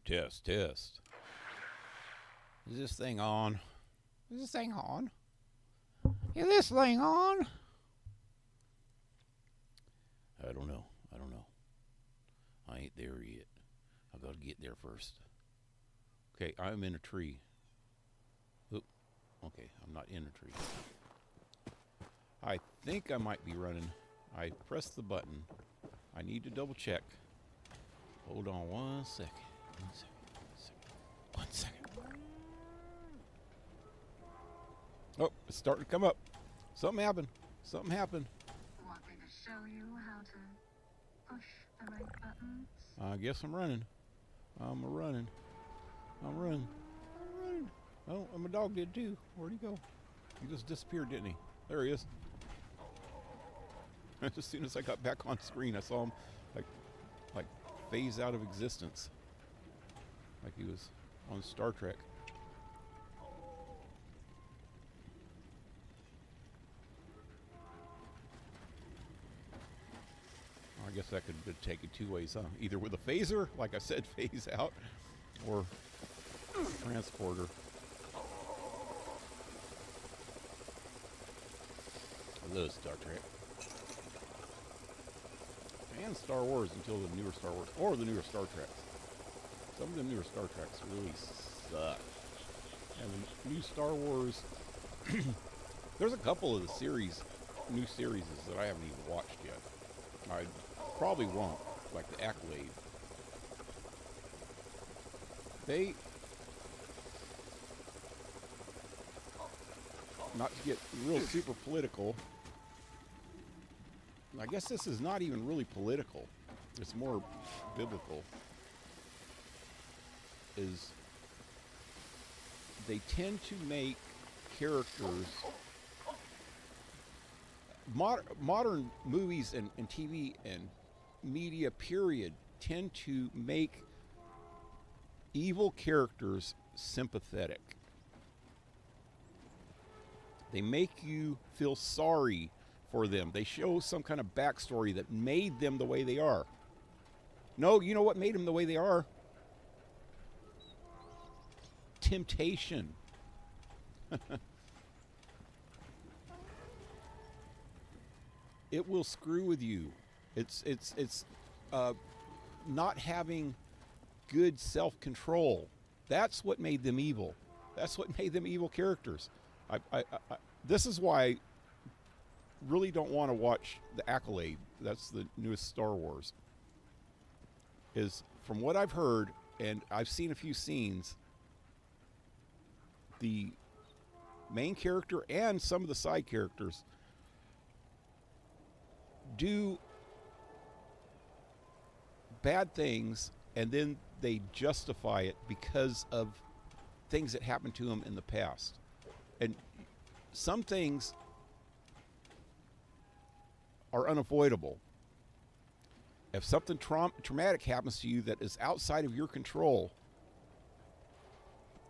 Test, test. Is this thing on? Is this thing on? Is this thing on? I don't know. I don't know. I ain't there yet. I gotta get there first. Okay, I'm in a tree. Oop. Okay, I'm not in a tree. I think I might be running. I pressed the button. I need to double check. Hold on 1 second. 1 second. 1 second. Oh, it's starting to come up. Something happened. Something happened. Want me to show you how to push the right buttons? I guess I'm running. I'm running. I'm running. I'm running. Oh, and my dog did too. Where'd he go? He just disappeared, didn't he? There he is. As soon as I got back on screen, I saw him like phase out of existence. Like he was on Star Trek. I guess that could take it two ways, huh? Either with a phaser, like I said, phase out, or transporter. I love Star Trek. And Star Wars until the newer Star Wars, or the newer Star Treks. Some of the newer Star Treks really suck. And the new Star Wars, there's a couple of the new series that I haven't even watched yet. I probably won't, like the Accolade. They, not to get real super political, I guess this is not even really political, it's more biblical, is they tend to make characters, modern movies and TV and media period tend to make evil characters sympathetic. They make you feel sorry for them. They show some kind of backstory that made them the way they are. No, you know what made them the way they are? Temptation. It will screw with you. It's not having good self-control. That's what made them evil. That's what made them evil characters. This is why I really don't want to watch The Accolade. That's the newest Star Wars. Is from what I've heard, and I've seen a few scenes, the main character and some of the side characters do bad things, and then they justify it because of things that happened to them in the past. And some things are unavoidable. If something traumatic happens to you that is outside of your control,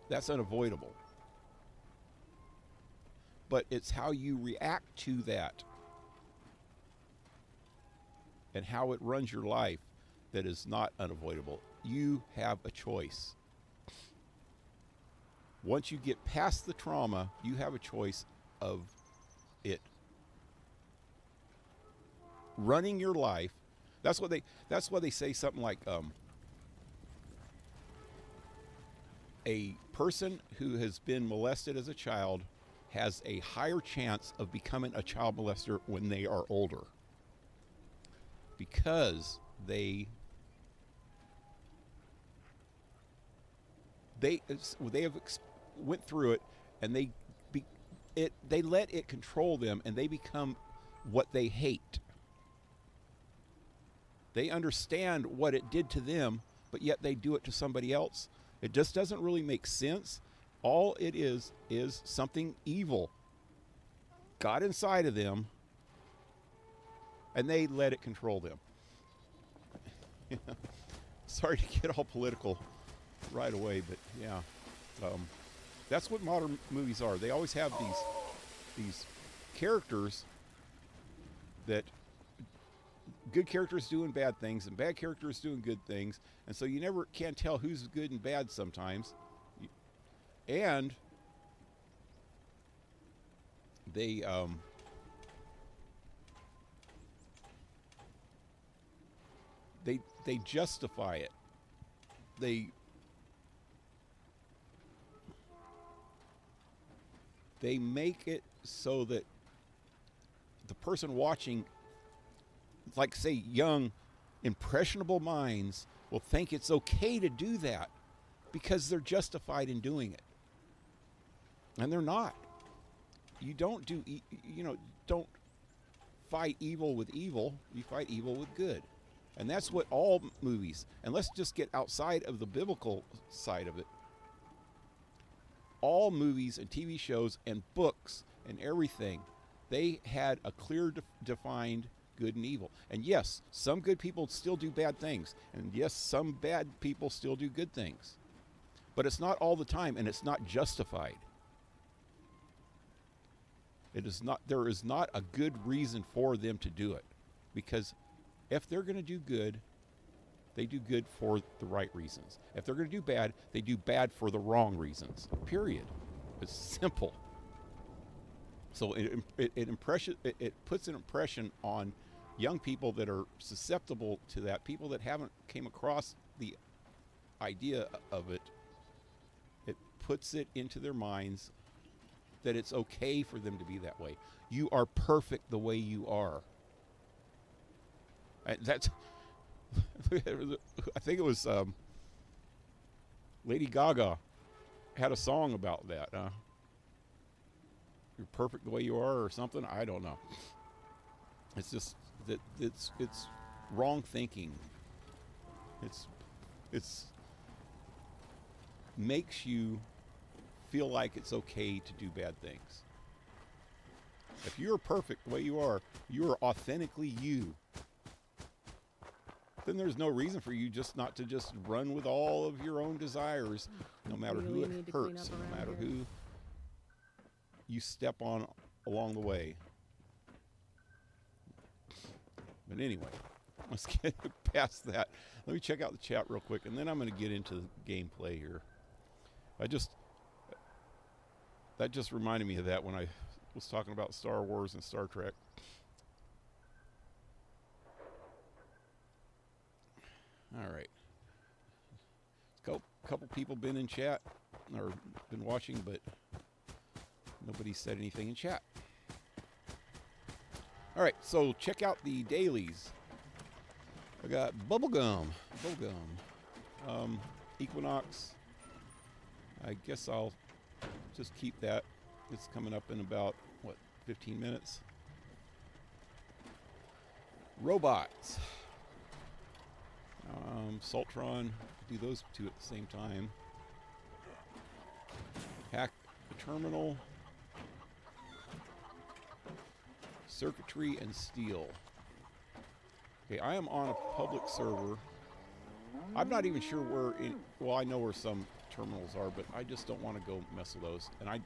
that's unavoidable. But it's how you react to that and how it runs your life that is not unavoidable. You have a choice. Once you get past the trauma, you have a choice of it running your life. That's why they say something like a person who has been molested as a child has a higher chance of becoming a child molester when they are older, because they have went through it, and they let it control them, and they become what they hate. They understand what it did to them, but yet they do it to somebody else. It just doesn't really make sense. All it is something evil got inside of them, and they let it control them. Sorry to get all political right away, but yeah, that's what modern movies are. They always have these characters that good characters doing bad things and bad characters doing good things, and so you never can tell who's good and bad sometimes. And they they justify it. They make it so that the person watching, like say young, impressionable minds, will think it's okay to do that because they're justified in doing it. And they're not. You don't do, don't fight evil with evil. You fight evil with good. And that's what all movies, and let's just get outside of the biblical side of it. All movies and TV shows and books and everything, they had a clear defined good and evil. And yes, some good people still do bad things. And yes, some bad people still do good things. But it's not all the time, and it's not justified. It is not, there is not a good reason for them to do it. Because if they're going to do good, they do good for the right reasons. If they're going to do bad, they do bad for the wrong reasons. Period. It's simple. So it puts an impression on young people that are susceptible to that. People that haven't came across the idea of it, it puts it into their minds that it's okay for them to be that way. You are perfect the way you are. That's, I think it was Lady Gaga had a song about that. You're perfect the way you are, or something. I don't know. It's just that it's wrong thinking. It's makes you feel like it's okay to do bad things. If you're perfect the way you are authentically you, then there's no reason for you just not to just run with all of your own desires, no matter who it hurts, and no matter who you step on along the way. But anyway, let's get past that. Let me check out the chat real quick, and then I'm going to get into the gameplay here. That just reminded me of that when I was talking about Star Wars and Star Trek. All right. Couple people been in chat or been watching, but nobody said anything in chat. All right, so check out the dailies. I got bubblegum, Equinox. I guess I'll just keep that. It's coming up in about, 15 minutes. Robots. Saltron, do those two at the same time. Hack the terminal. Circuitry and steel. Okay, I am on a public server. I'm not even sure well, I know where some terminals are, but I just don't want to go mess with those. And I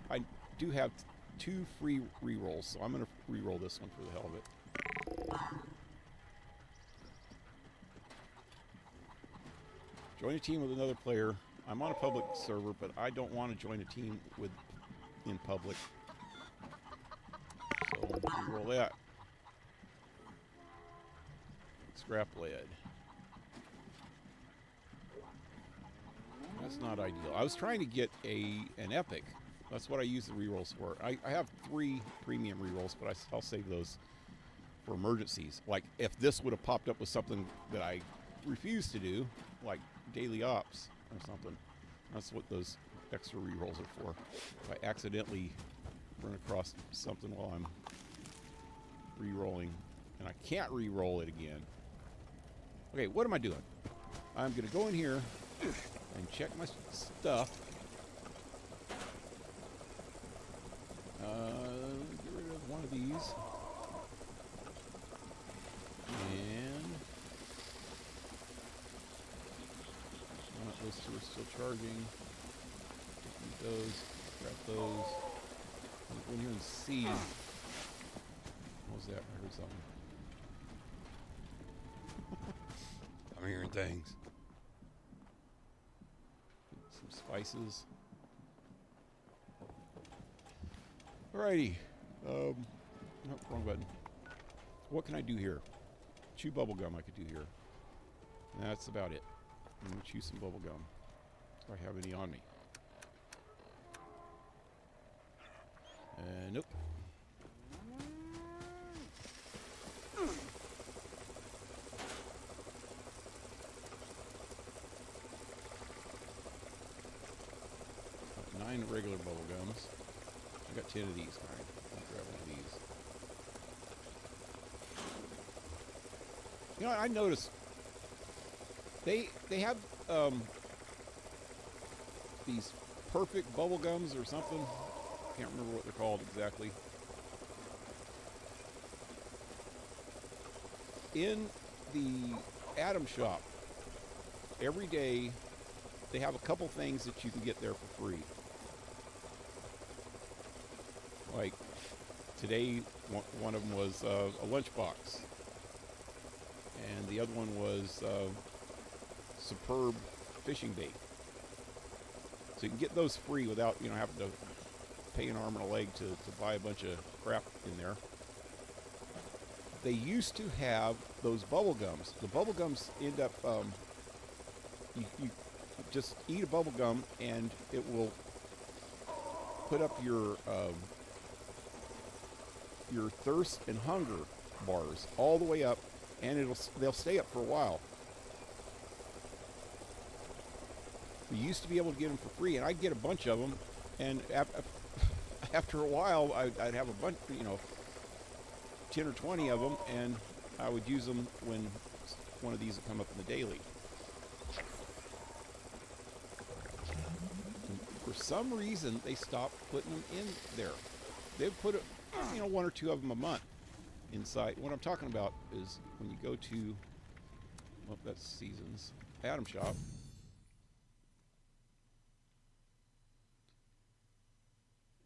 do have 2 free rerolls, so I'm going to reroll this one for the hell of it. Join a team with another player. I'm on a public server, but I don't want to join a team in public. So reroll that. Scrap lead. That's not ideal. I was trying to get an epic. That's what I use the rerolls for. I have 3 premium rerolls, but I'll save those for emergencies. Like if this would have popped up with something that I refuse to do, like daily ops or something. That's what those extra rerolls are for. If I accidentally run across something while I'm re-rolling and I can't re-roll it again. Okay, what am I doing? I'm going to go in here and check my stuff. Get rid of one of these. And those 2 are still charging. Need those. Grab those. Go in here and see. What was that? I heard something. things. Some spices. Alrighty. Nope, wrong button. What can I do here? Chew bubble gum I could do here. That's about it. I'm going to chew some bubble gum. Do I have any on me? Nope. Got 9 regular bubble gums. I got 10 of these. All right, I'll grab one of these. You know, I noticed they have these perfect bubble gums or something. Can't remember what they're called exactly. In the Atom shop, every day they have a couple things that you can get there for free. Like today, one of them was a lunchbox, and the other one was superb fishing bait. So you can get those free without having to pay an arm and a leg to buy a bunch of crap in there. They used to have those bubble gums. The bubble gums end up, you just eat a bubble gum and it will put up your thirst and hunger bars all the way up, and they'll stay up for a while. We used to be able to get them for free, and I'd get a bunch of them, and after a while, I'd have a bunch, 10 or 20 of them, and I would use them when one of these would come up in the daily. And for some reason, they stopped putting them in there. They'd put, 1 or 2 of them a month inside. What I'm talking about is when you go to, well, that's Seasons, Atom Shop.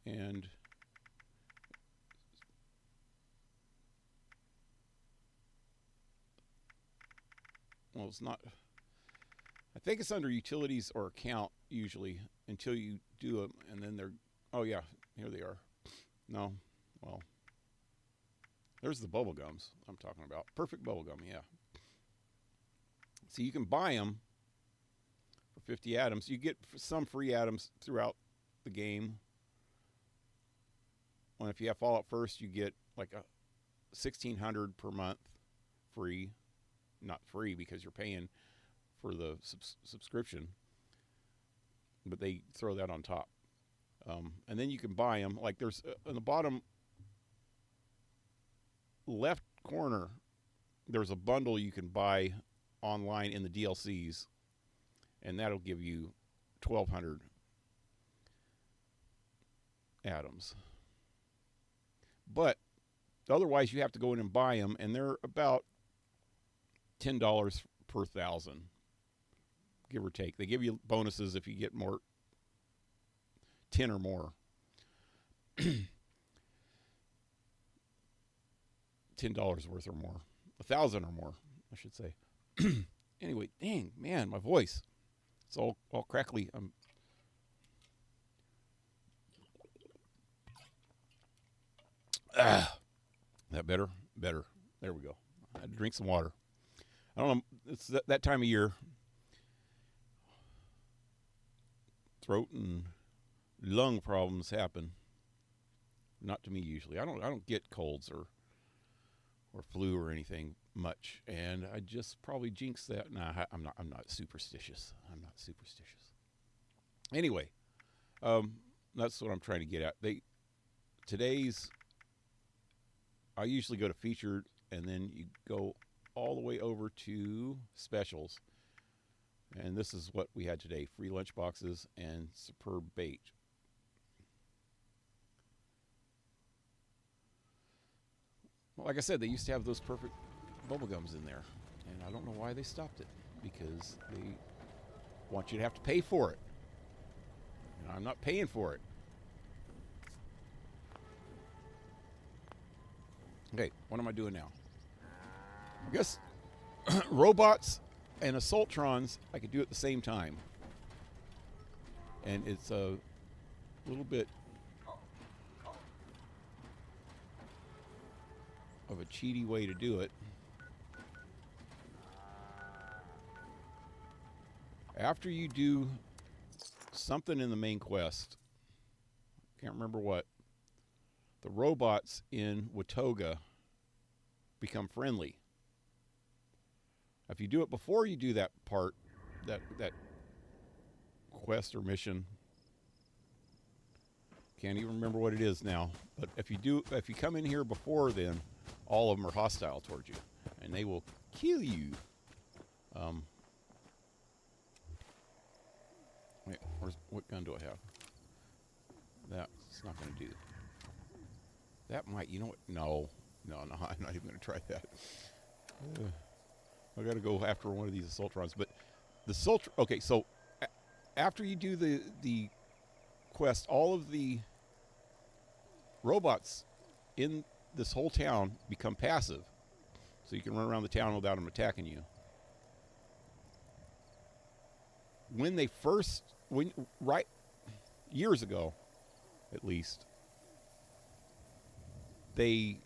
And well, it's not, I think it's under utilities or account usually until you do them, and then they're, oh yeah, here they are. No, well, there's the bubble gums I'm talking about. Perfect bubble gum, yeah. So you can buy them for 50 atoms. You get some free atoms throughout the game. Well, if you have Fallout First, you get like a 1,600 per month free. Not free because you're paying for the subscription, but they throw that on top. And then you can buy them. Like there's in the bottom left corner, there's a bundle you can buy online in the DLCs, and that'll give you 1,200 atoms. But otherwise, you have to go in and buy them, and they're about $10 per 1,000, give or take. They give you bonuses if you get more, 10 or more. $10 worth or more. 1,000 or more, I should say. Anyway, dang, man, my voice. It's all crackly. That better? Better. There we go. I had to drink some water. I don't know. It's that time of year. Throat and lung problems happen. Not to me usually. I don't get colds or flu or anything much, and I just probably jinxed that. Nah, I'm not superstitious. I'm not superstitious. Anyway, that's what I'm trying to get at. I usually go to featured, and then you go all the way over to specials. And this is what we had today. Free lunch boxes and superb bait. Well, like I said, they used to have those perfect bubble gums in there. And I don't know why they stopped it. Because they want you to have to pay for it. And I'm not paying for it. Okay, what am I doing now? I guess robots and assaultrons I could do at the same time, and it's a little bit of a cheaty way to do it. After you do something in the main quest, can't remember what, the robots in Watoga become friendly. If you do it before you do that part, that quest or mission, can't even remember what it is now. But if you come in here before then, all of them are hostile towards you, and they will kill you. Wait, what gun do I have? That's not going to do. That might, you know what? No, I'm not even going to try that. I got to go after one of these assaultrons. But the okay, so after you do the quest, all of the robots in this whole town become passive, so you can run around the town without them attacking you. When they first, right years ago, at least, they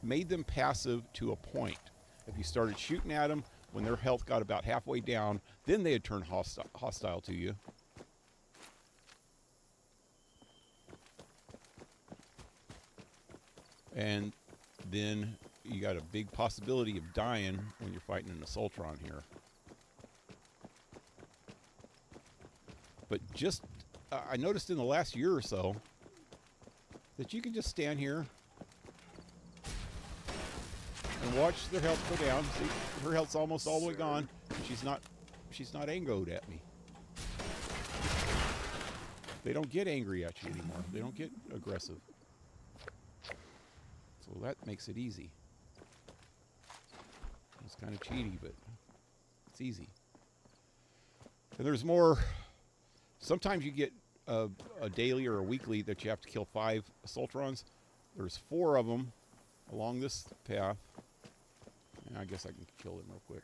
made them passive to a point. If you started shooting at them when their health got about halfway down, then they'd turn hostile to you. And then you got a big possibility of dying when you're fighting an assaultron here. But just, I noticed in the last year or so that you can just stand here and watch their health go down. See, her health's almost all the way gone. And she's not angroed at me. They don't get angry at you anymore. They don't get aggressive. So that makes it easy. It's kind of cheaty, but it's easy. And there's more. Sometimes you get a daily or a weekly that you have to kill 5 assaultrons. There's 4 of them along this path. And I guess I can kill them real quick.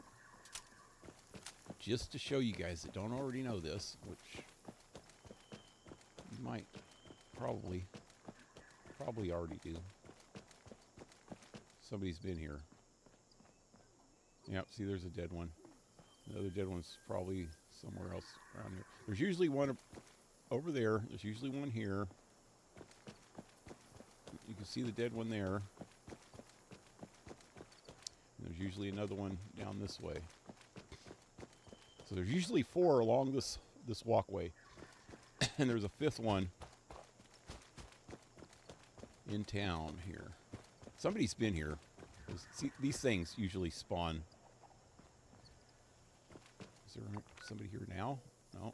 Just to show you guys that don't already know this, which you might probably already do. Somebody's been here. Yep, see, there's a dead one. The other dead one's probably somewhere else around here. There's usually one over there. There's usually one here. You can see the dead one there. And there's usually another one down this way. So there's usually 4 along this walkway. And there's a 5th one in town here. Somebody's been here. See, these things usually spawn. Is there somebody here now? No.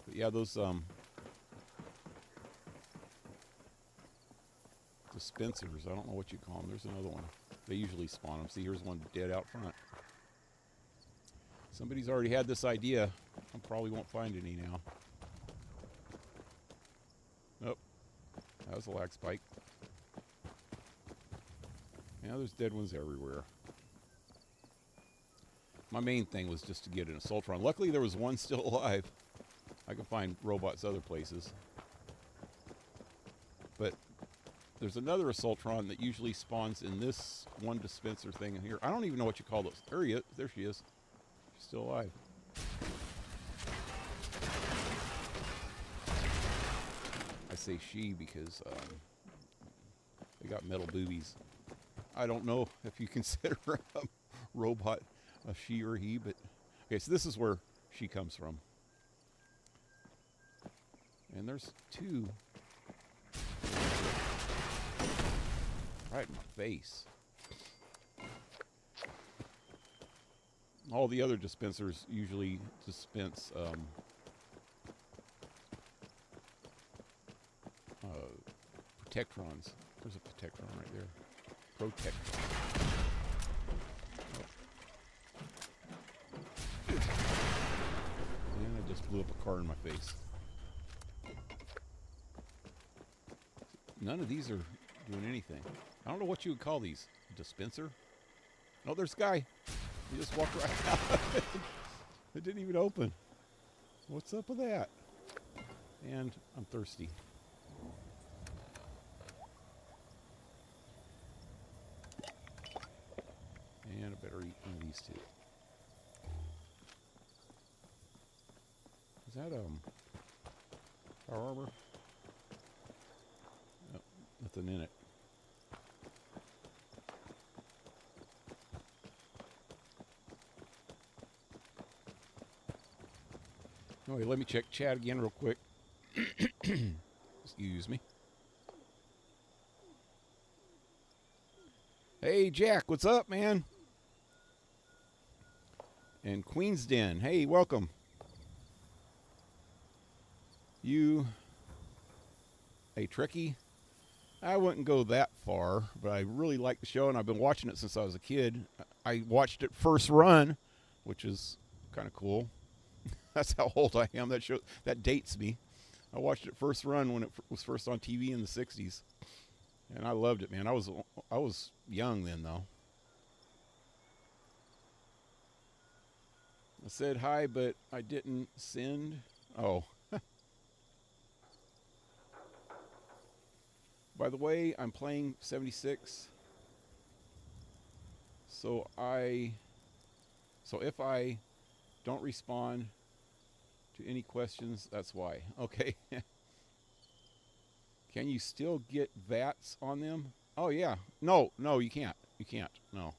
But yeah, those dispensers, I don't know what you call them. There's another one. They usually spawn them. See, here's one dead out front. Somebody's already had this idea. I probably won't find any now. Nope. That was a lag spike. Yeah, there's dead ones everywhere. My main thing was just to get an assaultron. Luckily, there was one still alive. I can find robots other places. But there's another assaultron that usually spawns in this one dispenser thing in here. I don't even know what you call those. There he is. There she is. She's still alive. I say she because they got metal boobies. I don't know if you consider a robot a she or he, but okay, so this is where she comes from. And there's 2 right in my face. All the other dispensers usually dispense protectrons. There's a protectron right there. Protectron. And I just blew up a car in my face. None of these are doing anything. I don't know what you would call these. A dispenser? Oh, there's a guy. He just walked right out. It didn't even open. What's up with that? And I'm thirsty. And I better eat one of these two. Is that power armor? Oh, nothing in it. Okay, let me check chat again real quick. Excuse me. Hey, Jack, what's up, man? And Queen's Den, hey, welcome. You a Trekkie? I wouldn't go that far, but I really like the show, and I've been watching it since I was a kid. I watched it first run, which is kind of cool. That's how old I am. That show that dates me. I watched it first run when it was first on TV in the '60s, and I loved it, man. I was young then, though. I said hi, but I didn't send. Oh. By the way, I'm playing 76. So if I don't respond to any questions, that's why. Okay. Can you still get VATs on them? Oh yeah. No, you can't. You can't. No.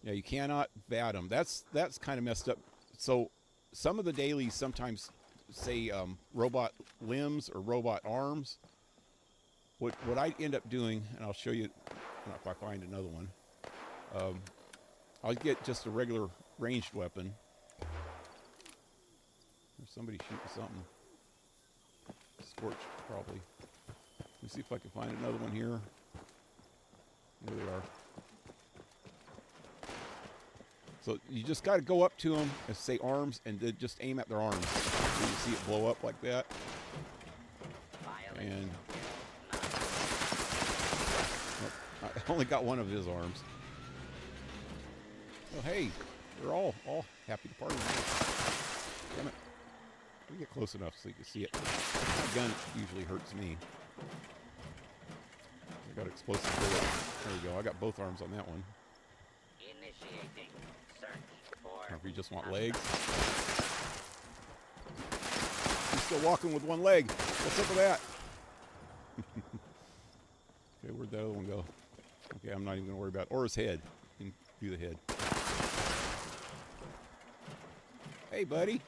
Yeah, you cannot VAT them. That's kind of messed up. So some of the dailies sometimes say robot limbs or robot arms. What I end up doing, and I'll show you if I find another one. I'll get just a regular ranged weapon. There's somebody shooting something. Scorched, probably. Let me see if I can find another one here. There they are. So you just got to go up to them and say arms, and then just aim at their arms. So you see it blow up like that. And I only got one of his arms. Oh hey, they're all happy to party. Damn it! Let me get close enough so you can see it. My gun usually hurts me. I got explosive bullet. There we go. I got both arms on that one. Initiating search for. Or if you just want legs. He's still walking with one leg. What's up with that? Okay, where'd that other one go? Okay, I'm not even gonna worry about it. Or his head. You can do the head. Hey, buddy.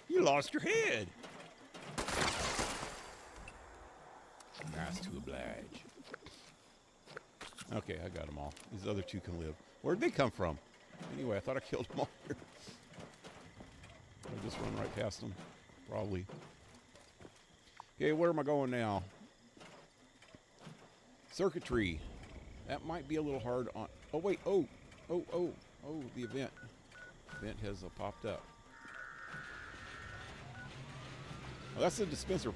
You lost your head. Nice to oblige. Okay, I got them all. These other two can live. Where'd they come from? Anyway, I thought I killed them all here. I just run right past them. Probably. Okay, where am I going now? Circuitry. That might be a little hard on... Oh, wait. Oh, the event. Event has popped up. Oh, that's the dispenser.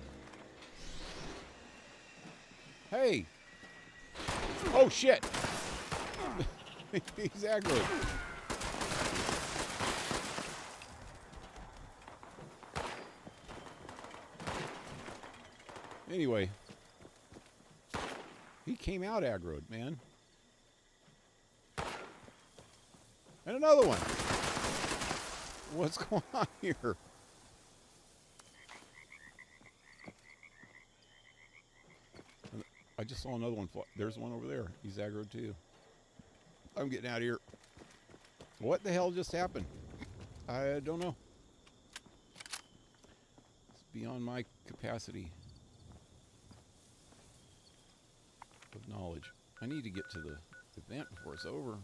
Hey! Oh, shit! He's aggro. Anyway. He came out aggroed, man. And another one. What's going on here? I just saw another one. There's one over there. He's aggroed too. I'm getting out of here. What the hell just happened? I don't know. It's beyond my capacity of knowledge. I need to get to the event before it's over.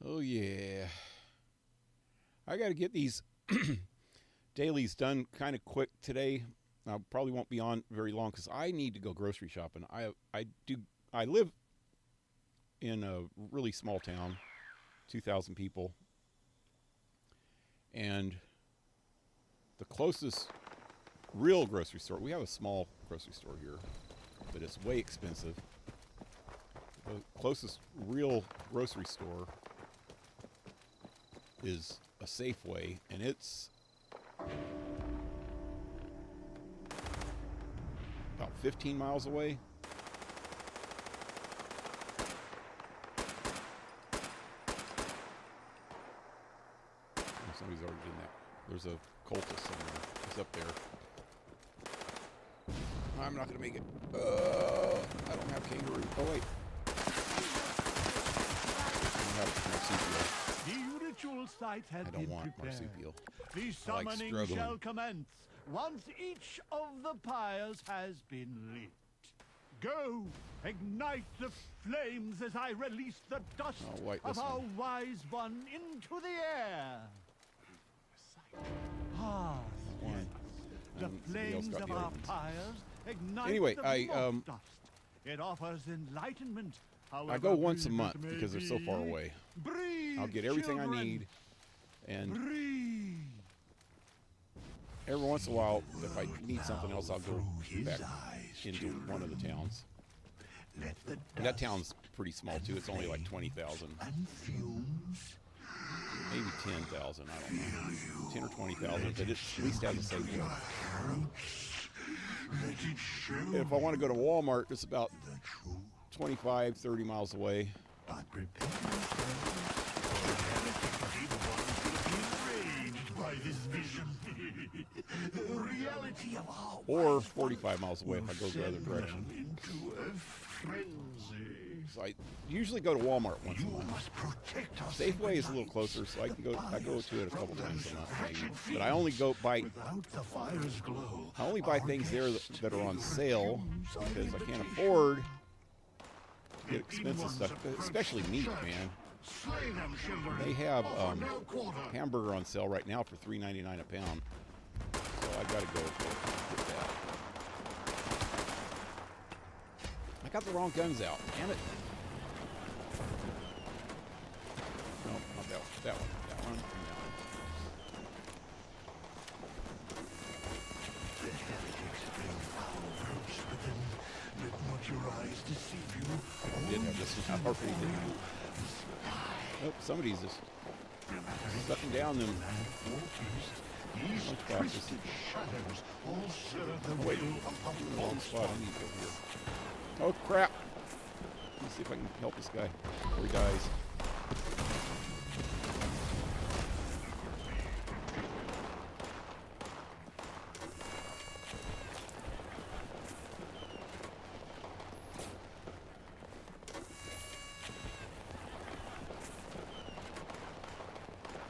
Oh yeah. I got to get these dailies done kind of quick today. I probably won't be on very long because I need to go grocery shopping. I live in a really small town, 2,000 people, and the closest real grocery store, we have a small grocery store here, but it's way expensive. The closest real grocery store is a Safeway, and it's about 15 miles away. Oh, somebody's already in that. There's a cultist somewhere. He's up there. I'm not going to make it. I don't have kangaroo. Oh, wait. I don't have marsupial. The ritual site has I don't been want prepared. marsupial. The I like summoning struggling. shall commence once each of the pyres has been lit. Go, ignite the flames as I release the dust Oh, wait, of this our one. wise one into the air. Ah, One. yes. The And somebody else flames got of the other our ones. pyres ignite Anyway, the I, moth dust. It offers enlightenment. I go once a brief it month may because they're so far be. away. Breathe, I'll get everything children. I need, and Breathe. every once in a while, if I need something else, I'll go back into one of the towns. And that town's pretty small too. It's only like 20,000, maybe 10,000. I don't know, 10 or 20,000. But it at least has a Safeway. If I want to go to Walmart, it's about 25, 30 miles away. Or 45 miles away if I go the other direction. So I usually go to Walmart once a month. Safeway is a little closer, so I go to it a couple times a month maybe. But I only buy things there that are on sale because I can't afford to get expensive stuff, especially meat, man. They have hamburger on sale right now for $3.99 a pound. So I gotta go get that. I got the wrong guns out. Damn it. No, not that one. That one. That one. And that one. The heretics bring foul fruits within. Let not your eyes deceive you. I did have this one. I already did. Nope, somebody's just sucking down them lunchboxes. Shadows all serve the Wait, will of the wrong spot. I need to go here. Oh crap! Let me see if I can help this guy before he dies.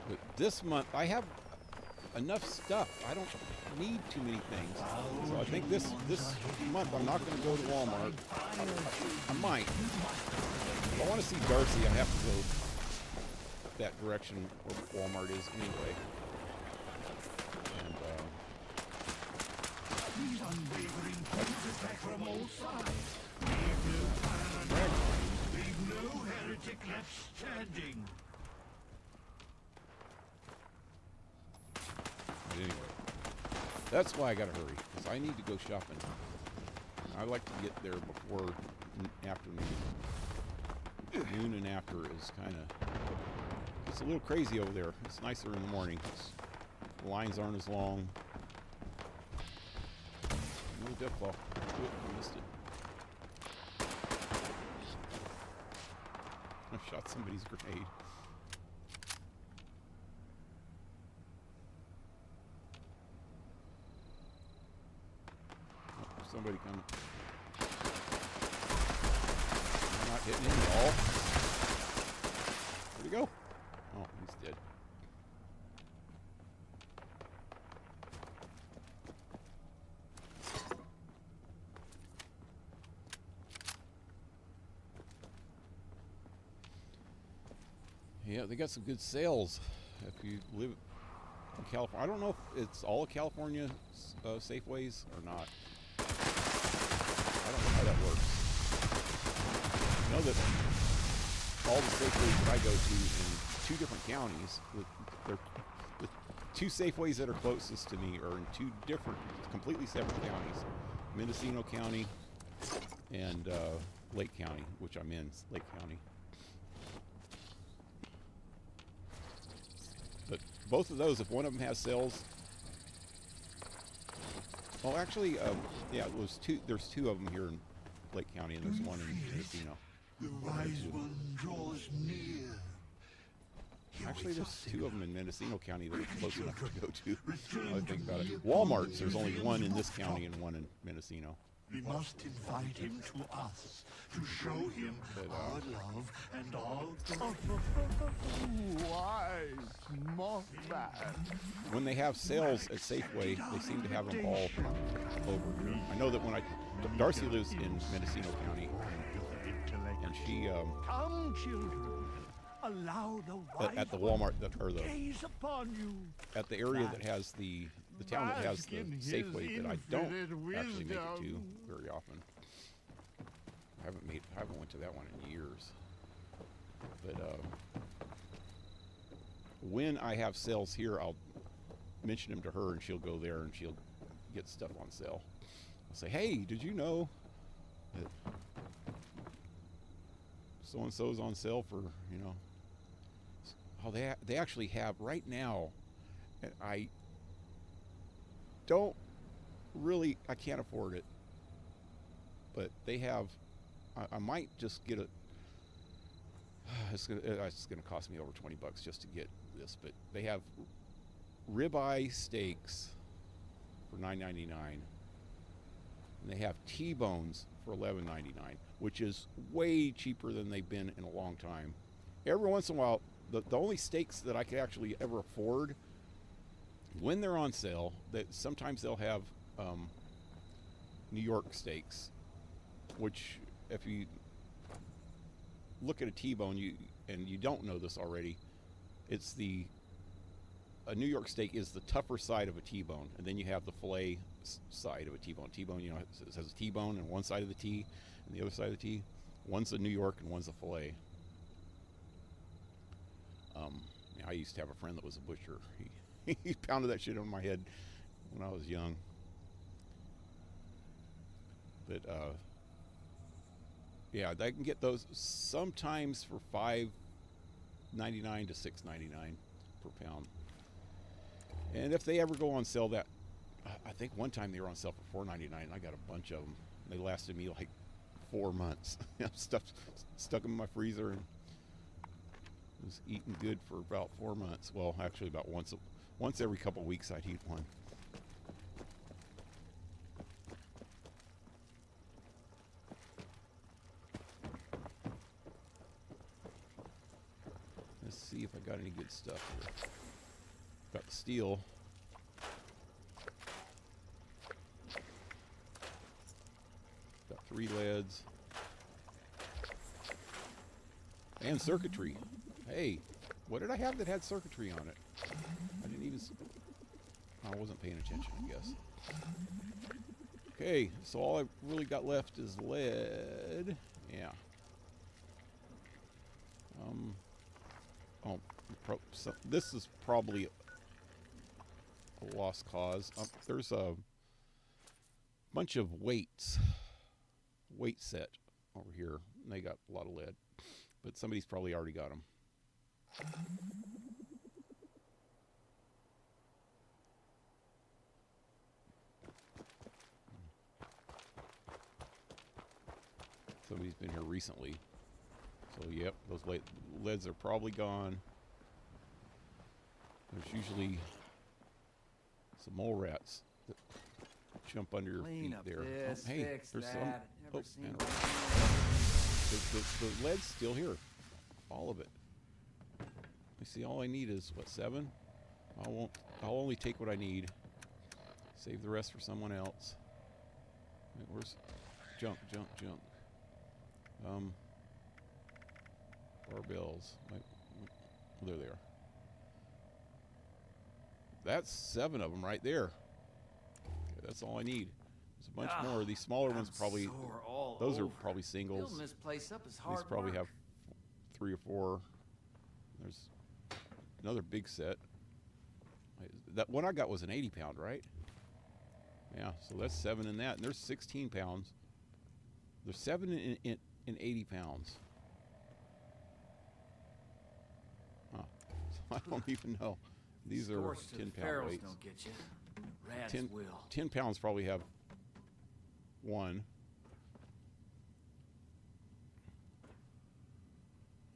But this month I have enough stuff. I don't need too many things. So I think this month I'm not going to go to Walmart. I might. If I want to see Darcy, I have to go that direction where Walmart is anyway. And These unwavering points attack from all sides. Leave no heretic left standing. but anyway, that's why I got to hurry because I need to go shopping. I like to get there before afternoon. Noon and after is kind of, it's a little crazy over there. It's nicer in the morning. The lines aren't as long. No death claw. I missed it. I shot somebody's grenade. Oh, there's somebody coming. I'm not hitting him at all. Where'd he go? Oh, he's dead. Yeah, they got some good sales if you live in California. I don't know if it's all of California Safeways or not. I don't know how that works. I know that all the Safeways that I go to in 2 different counties, the 2 Safeways that are closest to me are in 2 different, completely separate counties. Mendocino County and Lake County, which I'm in, Lake County. But both of those, if one of them has sales, well, actually, yeah, it was 2. There's 2 of them here in Lake County, and there's one in Mendocino. The wise one draws near. He Actually, waits there's 2 of them in Mendocino County that are close enough to go to. Return I to think about me it. upon Walmart's, there's only the one in this top. county and one in Mendocino. We must invite him to us to show him our love and our Wise Mothman. When they have sales at Safeway, they seem to have them all over here. I know that when Darcy lives in Mendocino County, and she Come, children. Allow the wise at the Walmart or the gaze upon you. at the area that has the town that has the Bask in his Safeway that I don't infinite actually make it to wisdom. very often. I haven't went to that one in years. But when I have sales here, I'll mention them to her, and she'll go there and she'll get stuff on sale. I'll say, "Hey, did you know that so and so's on sale for, you know?" Oh, they actually have right now, and I can't afford it, but they have. I might just get a. It's gonna cost me over $20 just to get this, but they have ribeye steaks for $9.99, and they have T-bones for $11.99, which is way cheaper than they've been in a long time. Every once in a while, the only steaks that I could actually ever afford, when they're on sale, that sometimes they'll have New York steaks, which if you look at a T-bone, and you don't know this already, it's a New York steak is the tougher side of a T-bone, and then you have the fillet side of a T-bone. T-bone, you know, it has a T-bone and one side of the T, and the other side of the T. One's a New York and one's a fillet. I used to have a friend that was a butcher. He pounded that shit on my head when I was young. But yeah, I can get those sometimes for $5.99 to $6.99 per pound. And if they ever go on sale, that I think one time they were on sale for $4.99. I got a bunch of them. They lasted me like 4 months. Stuck them in my freezer and was eating good for about 4 months. Well, actually about once every couple of weeks I'd eat one. Let's see if I got any good stuff here. Got the steel. Got 3 leads. And circuitry. Hey, what did I have that had circuitry on it? I didn't even... I wasn't paying attention, I guess. Okay, so all I've really got left is lead. Yeah. So this is probably a lost cause. There's a bunch of weight set over here, and they got a lot of lead, but somebody's probably already got them. Somebody's been here recently. So yep, those leads are probably gone. There's usually some mole rats that jump under your feet there. This, hey, fix there's that. some. Never Oh, seen man. one. The lead's still here. All of it. You see, all I need is, what, 7? I'll only take what I need. Save the rest for someone else. Wait, where's... Junk. Barbells. Wait, there they are. That's 7 of them right there. Okay, that's all I need. There's a bunch more. These smaller ones probably, those are probably singles. Building this place up is These hard probably work. have 3 or 4. There's another big set. That one I got was an 80 pound, right? Yeah, so that's 7 in that, and there's 16 pounds. There's 7 in 80 pounds. Huh. So I don't even know. These are Scorched to 10 the pound ferals weights. don't get you. Rats 10, will. 10 pounds probably have 1.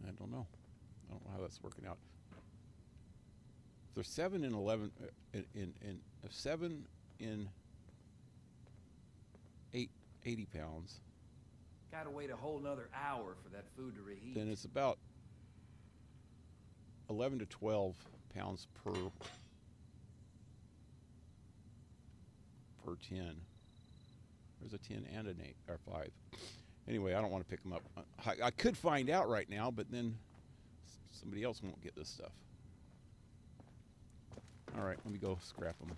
I don't know. I don't know how that's working out. There's 7 in 11 in 7 in 80 pounds. Gotta wait a whole nother hour for that food to reheat. Then it's about 11 to 12 pounds per 10. There's a 10 and an 8 or 5. Anyway, I don't want to pick them up. I could find out right now, but then somebody else won't get this stuff. All right, let me go scrap them.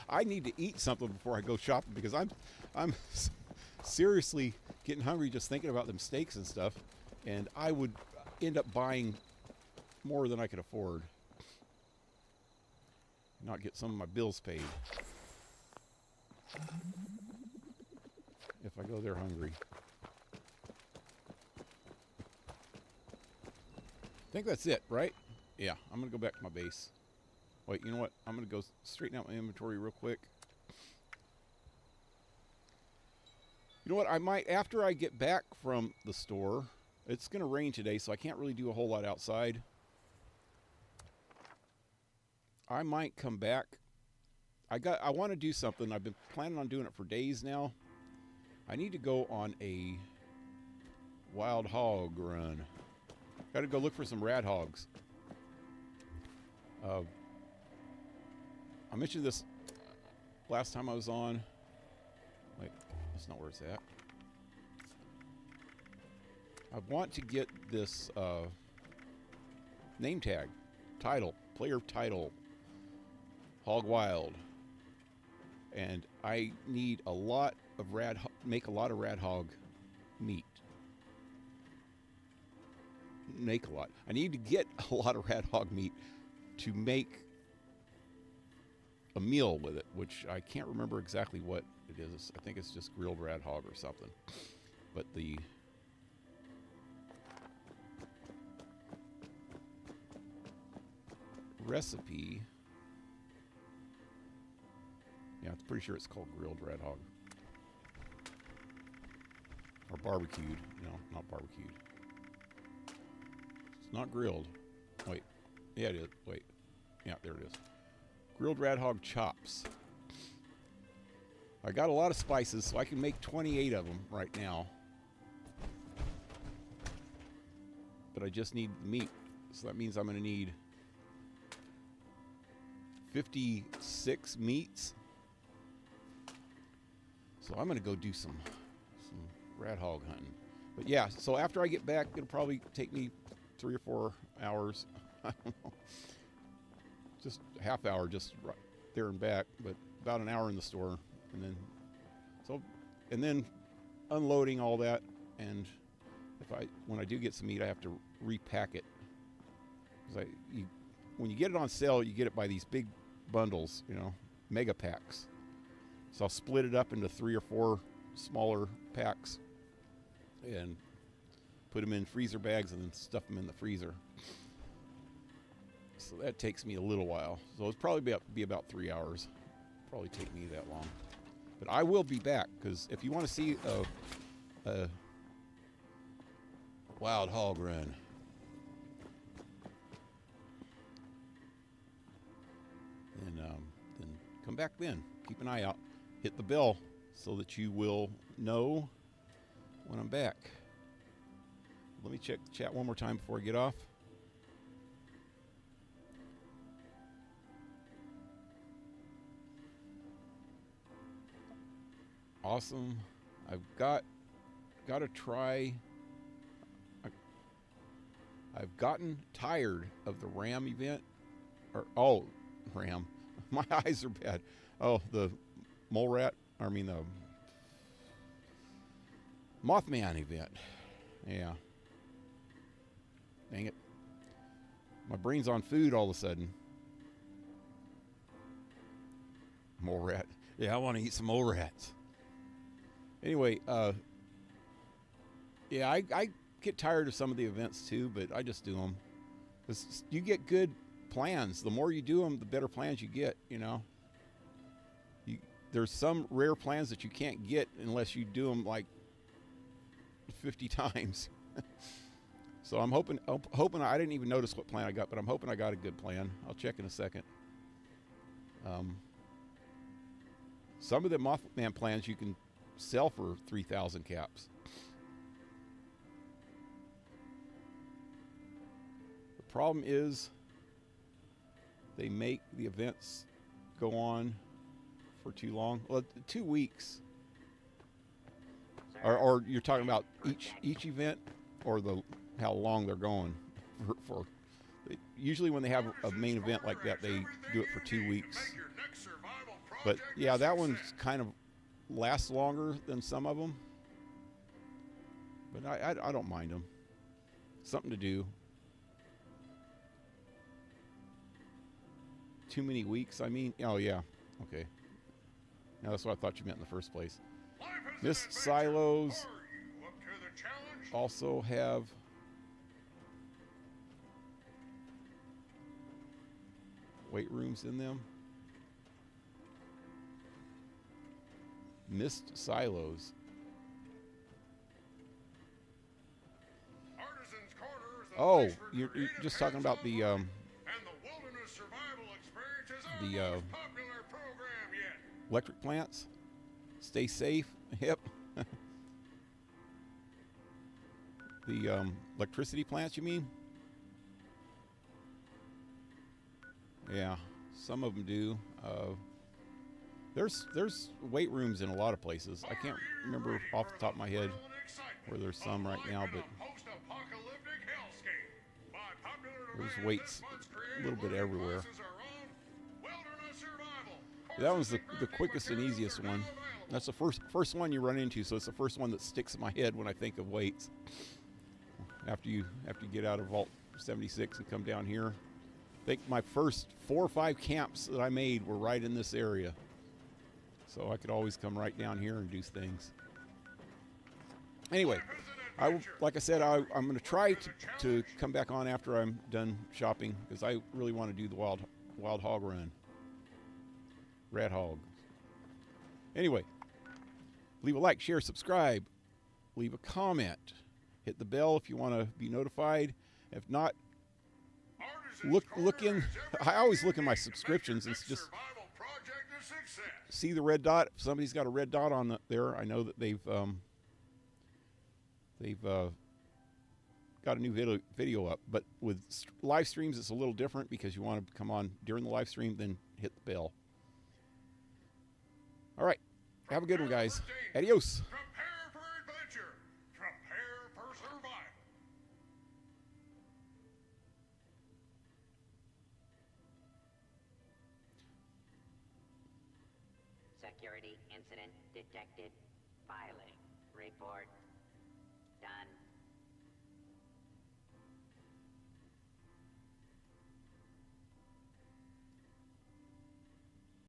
I need to eat something before I go shopping because I'm seriously getting hungry just thinking about them steaks and stuff, and I would end up buying more than I could afford. Not get some of my bills paid if I go there hungry. I think that's it, right? Yeah, I'm gonna go back to my base. Wait, you know what? I'm gonna go straighten out my inventory real quick. You know what? I might, after I get back from the store, it's gonna rain today, so I can't really do a whole lot outside. I might come back. I want to do something. I've been planning on doing it for days now. I need to go on a wild hog run. Got to go look for some rad hogs. I mentioned this last time I was on. Wait, that's not where it's at. I want to get this name tag, title, player title, Hog Wild, and I need a lot of make a lot of rad hog meat. Make a lot. I need to get a lot of rad hog meat to make a meal with it, which I can't remember exactly what it is. I think it's just grilled rad hog or something. But the recipe, yeah, I'm pretty sure it's called grilled red hog. Or barbecued. No, not barbecued. It's not grilled. Wait. Yeah, it is. Wait. Yeah, there it is. Grilled red hog chops. I got a lot of spices, so I can make 28 of them right now. But I just need meat. So that means I'm going to need 56 meats. So I'm going to go do some rat hog hunting. But yeah, so after I get back, it'll probably take me 3 or 4 hours. I don't know. Just a half hour just right there and back, but about an hour in the store. And then unloading all that, and when I do get some meat, I have to repack it. Because when you get it on sale, you get it by these big bundles, mega packs. So I'll split it up into 3 or 4 smaller packs and put them in freezer bags and then stuff them in the freezer. So that takes me a little while. So it's probably be about 3 hours. Probably take me that long. But I will be back, because if you want to see a wild hog run, then come back then. Keep an eye out. Hit the bell so that you will know when I'm back. Let me check the chat one more time before I get off. Awesome. I've got to try. I've gotten tired of the Ram event. Ram. My eyes are bad. Oh, the mole rat. I mean the Mothman event. Yeah. Dang it. My brain's on food all of a sudden. Mole rat. Yeah, I want to eat some mole rats. Anyway, yeah, I get tired of some of the events too, but I just do them. 'Cause you get good plans. The more you do them, the better plans you get, you know. There's some rare plans that you can't get unless you do them like 50 times. So I'm hoping I didn't even notice what plan I got, but I'm hoping I got a good plan. I'll check in a second. Some of the Mothman plans you can sell for 3,000 caps. The problem is they make the events go on for too long. Well, 2 weeks. Or you're talking about each event, or how long they're going for. Usually when they have a main event like that, they do it for 2 weeks. But yeah, that one's kind of lasts longer than some of them. But I don't mind them. Something to do. Too many weeks, I mean. Oh yeah, okay. Now that's what I thought you meant in the first place. This silos also have weight rooms in them. Mist silos. Oh, you're just talking about the electric plants. Stay safe. Yep. The electricity plants, you mean? Yeah, some of them do. There's weight rooms in a lot of places. I can't remember off the top of my head where there's some right now, but there's weights a little bit everywhere. That was the quickest and easiest one. That's the first one you run into, so it's the first one that sticks in my head when I think of weights. After you get out of Vault 76 and come down here. I think my first 4 or 5 camps that I made were right in this area. So I could always come right down here and do things. Anyway, like I said, I'm going to try to come back on after I'm done shopping, because I really want to do the wild hog run. Rat hog. Anyway, leave a like, share, subscribe, leave a comment, hit the bell if you want to be notified. If not, look in. I always look in my subscriptions and just see the red dot. If somebody's got a red dot on there, I know that they've got a new video up. But with live streams, it's a little different, because you want to come on during the live stream, then hit the bell. All right. Have a good one, guys. Adios. Prepare for adventure. Prepare for survival. Security incident detected. Filing report.